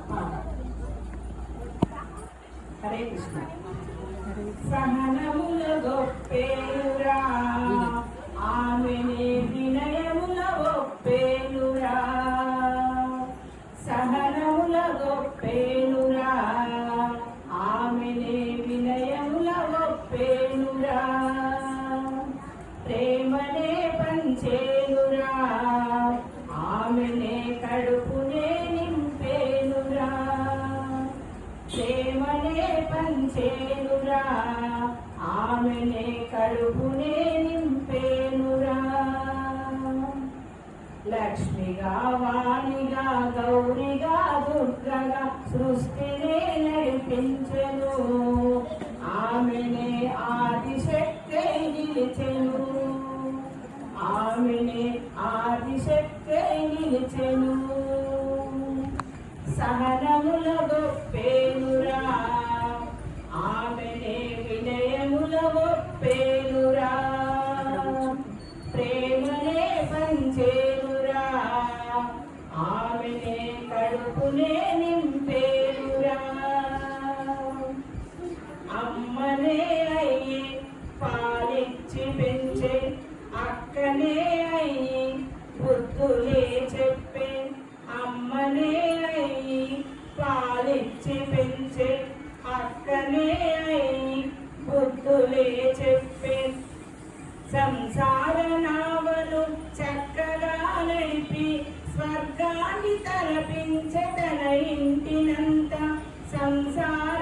పాట. హరే కృష్ణ. సహనముల గొప్పేయురా, ఆమెనే వినయముల ఒప్పేయురా. సహనముల గొప్పేయురా, ఆమెనే వినయముల ఒప్పేయురా. ప్రేమనే పంచేయురా, ఆమెనే కడుపునే నింపేయురా. ప్రేమనే పంచేయురా, ఆమెనే కడుపునే నింపేనురా. లక్ష్మిగా వాణిగా గౌరిగా దుర్గగా సృష్టినే నడిపించెను, ఆమెనే ఆదిశక్తి నిలిచెను. ఆమెనే ఆదిశక్తి నిలిచెను. సహనముల గొప్పేనురా, ఆమెనే వినయముల ఒప్పేనురా. ప్రేమనే పంచేనురా, ఆమెనే కడుపునే నింపేనురా. అమ్మనే అయ్యి పాలిచ్చి పెంచే, అక్కనే అయ్యి బుద్ధులే చెప్పే. అమ్మనే అయ్యి పాలిచ్చి పెంచే, అక్కనే అయ్యి బుద్ధులే చెప్పే. సంసార నావలు చక్కగా నడిపి స్వర్గాన్ని తలపించే తన ఇంటినంత. సంసార